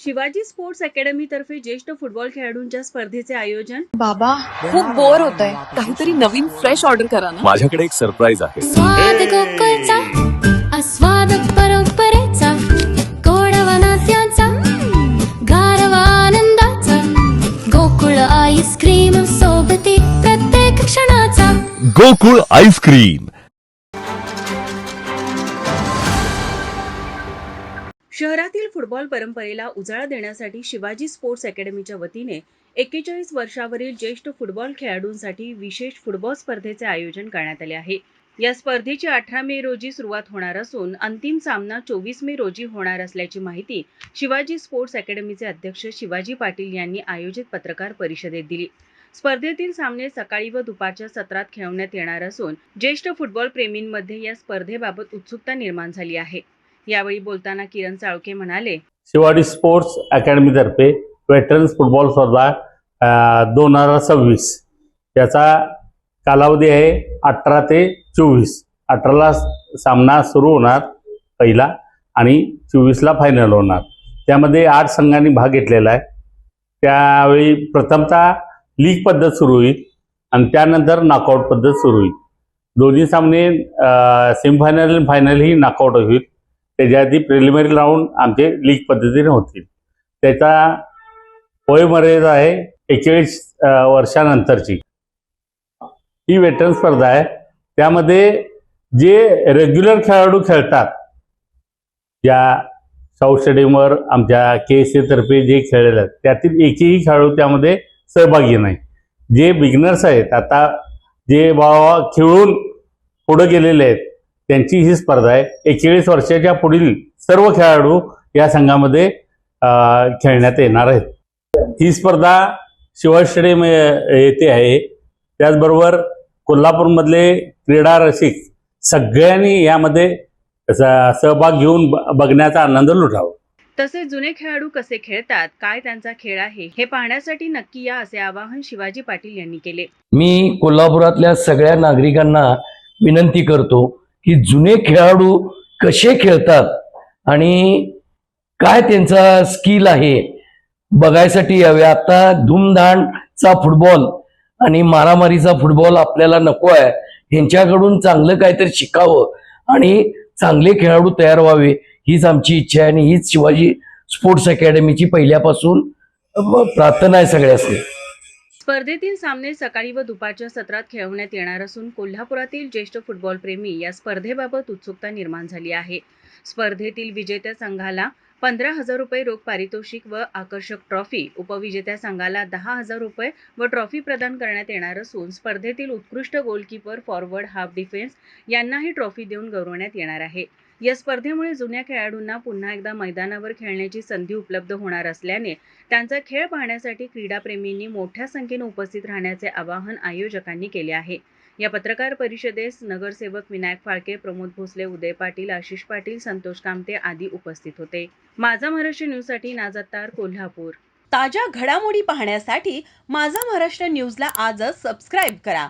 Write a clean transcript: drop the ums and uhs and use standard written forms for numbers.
Shivaji sports academy तर्फे ज्येष्ठ football खेळाडूंच्या स्पर्धेचे आयोजन. बाबा खूप बोर होतंय, काहीतरी नवीन फ्रेश ऑर्डर करा ना. माझ्याकडे एक सरप्राईज आहे. स्वाद गोकुळचा, आस्वाद परंपरेचा, गोडवा नात्याचा, गारवा आनंदाचा, गोकुळ आईस्क्रीम सोबती प्रत्येक क्षणाचा. गोकुळ आईस्क्रीम. शहरातील फुटबॉल परंपरेला उजाळा देण्यासाठी शिवाजी स्पोर्ट्स अकॅडमीच्या वतीने 41 वर्षावरील ज्येष्ठ फुटबॉल खेळाडूंसाठी विशेष फुटबॉल स्पर्धेचे आयोजन करण्यात आले आहे. या स्पर्धेची 18 मे रोजी सुरुवात होणार असून अंतिम सामना 24 मे रोजी होणार असल्याची माहिती शिवाजी स्पोर्ट्स अकॅडमीचे अध्यक्ष शिवाजी पाटील यांनी आयोजित पत्रकार परिषदेत दिली. स्पर्धेतील सामने सकाळी व दुपारच्या सत्रात खेळवण्यात येणार असून ज्येष्ठ फुटबॉल प्रेमींमध्ये या स्पर्धेबाबत उत्सुकता निर्माण झाली आहे. यावेळी बोलताना किरण चाळके म्हणाले, शिवाजी स्पोर्ट्स अकॅडमीतर्फे वेटरन्स फुटबॉल स्पर्धा 2026 याचा कालावधी आहे 18 ते 24. 18ला सामना सुरू होणार पहिला आणि 24ला फायनल होणार. त्यामध्ये 8 संघांनी भाग घेतलेला आहे. त्यावेळी प्रथमतः लीग पद्धत सुरू होईल आणि त्यानंतर नॉकआउट पद्धत सुरू होईल. दोन्ही सामने सेमीफायनल आणि फायनल ही नॉकआउट होईल. त्याच्या आधी प्रिलिमिनरी राऊंड आमचे लीग पद्धतीने होतील. त्याचा वयोमर्यादा आहे 41 वर्षानंतरची. ही वेटरन स्पर्धा आहे. त्यामध्ये जे रेग्युलर खेळाडू खेळतात, ज्या शाहू स्टेडियमवर आमच्या KSA तर्फे जे खेळलेले आहेत त्यातील एकही खेळाडू त्यामध्ये सहभागी नाही. जे बिगिनर्स आहेत, आता जे बाबा खेळून पुढे गेलेले आहेत, त्यांची ही स्पर्धा आहे. 41 वर्षाच्या पुढील सर्व खेळाडू या संघामध्ये खेळण्यात येणार आहेत. ही स्पर्धा शिवाजी स्टेडियम येथे आहे. त्याचबरोबर कोल्हापूरमधले क्रीडा रसिक सगळ्यांनी यामध्ये सहभाग घेऊन बघण्याचा आनंद लुटावा. तसेच जुने खेळाडू कसे खेळतात, काय त्यांचा खेळ आहे हे पाहण्यासाठी नक्की या, असे आवाहन शिवाजी पाटील यांनी केले. मी कोल्हापुरातल्या सगळ्या नागरिकांना विनंती करतो की जुने खेळाडू कसे खेळतात आणि काय त्यांचा स्किल आहे बघायसाठी यावे. आता धूमधामचा फुटबॉल आणि मारामारीचा फुटबॉल आपल्याला नको आहे. ह्यांच्याकडून चांगलं काहीतरी शिकावं आणि चांगले खेळाडू तयार व्हावे हीच आमची इच्छा आहे आणि हीच शिवाजी स्पोर्ट्स अकॅडमीची पहिल्यापासून प्रार्थना आहे सगळ्यांनी. स्पर्धेतील सामने सकाळी व दुपारच्या सत्रात खेळवण्यात येणार असून कोल्हापुरातील ज्येष्ठ फुटबॉल प्रेमी या स्पर्धेबाबत उत्सुकता निर्माण झाली आहे. स्पर्धेतील विजेत्या संघाला 15,000 रुपये रोख पारितोषिक व आकर्षक ट्रॉफी, उपविजेत्या संघाला 10,000 रुपये व ट्रॉफी प्रदान करण्यात येणार असून स्पर्धेतील उत्कृष्ट गोलकीपर, फॉरवर्ड, हाफ डिफेन्स यांनाही ट्रॉफी देऊन गौरवण्यात येणार आहे. या स्पर्धेमुळे जुन्या खेळाडूंना पुन्हा एकदा मैदानावर खेळण्याची संधी उपलब्ध होणार असल्याने त्यांचा खेळ पाहण्यासाठी क्रीडाप्रेमींनी मोठ्या संख्येने उपस्थित राहण्याचे आवाहन आयोजकांनी केले आहे. या पत्रकार परिषदेस नगरसेवक विनायक फाळके, प्रमोद भोसले, उदय पाटील, आशिष पाटील, संतोष कामते आदी उपस्थित होते. माझा महाराष्ट्र न्यूजसाठी नाजत्तार, कोल्हापूर. ताज्या घडामोडी पाहण्यासाठी माझा महाराष्ट्र न्यूजला आजच सबस्क्राईब करा.